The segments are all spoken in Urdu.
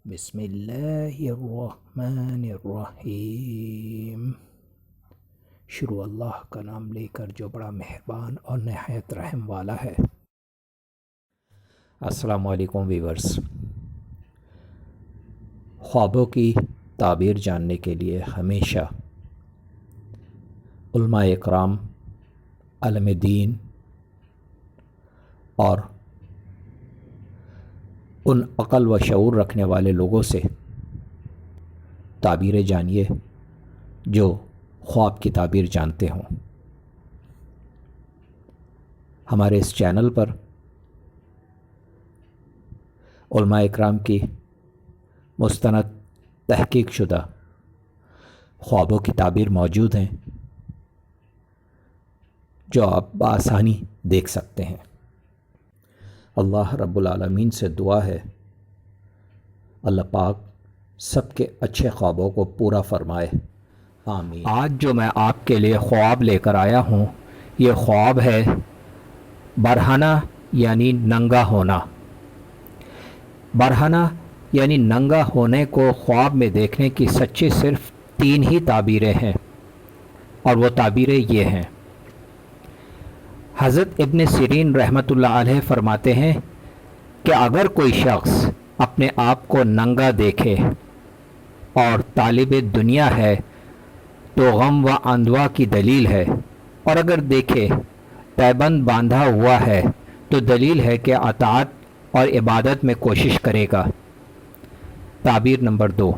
بسم اللہ الرحمن الرحیم۔ شروع اللہ کا نام لے کر جو بڑا مہربان اور نہایت رحم والا ہے۔ السلام علیکم ویورز۔ خوابوں کی تعبیر جاننے کے لیے ہمیشہ علماء اکرام، عالم دین اور ان عقل و شعور رکھنے والے لوگوں سے تعبیریں جانیے جو خواب کی تعبیر جانتے ہوں۔ ہمارے اس چینل پر علماء اکرام کی مستند تحقیق شدہ خوابوں کی تعبیر موجود ہیں جو آپ بآسانی دیکھ سکتے ہیں۔ اللہ رب العالمین سے دعا ہے اللہ پاک سب کے اچھے خوابوں کو پورا فرمائے، آمین۔ آج جو میں آپ کے لیے خواب لے کر آیا ہوں، یہ خواب ہے برہنہ یعنی ننگا ہونا۔ برہنہ یعنی ننگا ہونے کو خواب میں دیکھنے کی سچی صرف 3 ہی تعبیریں ہیں، اور وہ تعبیریں یہ ہیں۔ حضرت ابن سیرین رحمۃ اللہ علیہ فرماتے ہیں کہ اگر کوئی شخص اپنے آپ کو ننگا دیکھے اور طالب دنیا ہے تو غم و اندوہ کی دلیل ہے، اور اگر دیکھے پیبند باندھا ہوا ہے تو دلیل ہے کہ اطاعت اور عبادت میں کوشش کرے گا۔ تعبیر نمبر 2،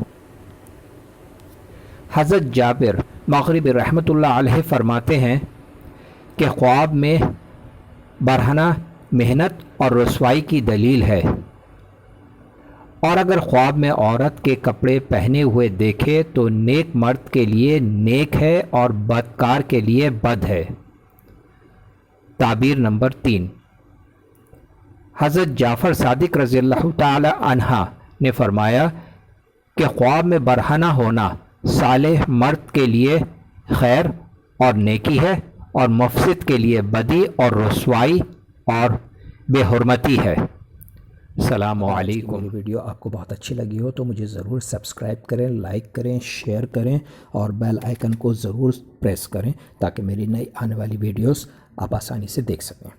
حضرت جابر مغربی رحمۃ اللہ علیہ فرماتے ہیں کہ خواب میں برہنہ محنت اور رسوائی کی دلیل ہے، اور اگر خواب میں عورت کے کپڑے پہنے ہوئے دیکھے تو نیک مرد کے لیے نیک ہے اور بدکار کے لیے بد ہے۔ تعبیر نمبر 3، حضرت جعفر صادق رضی اللہ تعالی عنہ نے فرمایا کہ خواب میں برہنہ ہونا صالح مرد کے لیے خیر اور نیکی ہے، اور مفسد کے لیے بدی اور رسوائی اور بے حرمتی ہے۔ السلام علیکم۔ میری ویڈیو آپ کو بہت اچھی لگی ہو تو مجھے ضرور سبسکرائب کریں، لائک کریں، شیئر کریں اور بیل آئیکن کو ضرور پریس کریں تاکہ میری نئی آنے والی ویڈیوز آپ آسانی سے دیکھ سکیں۔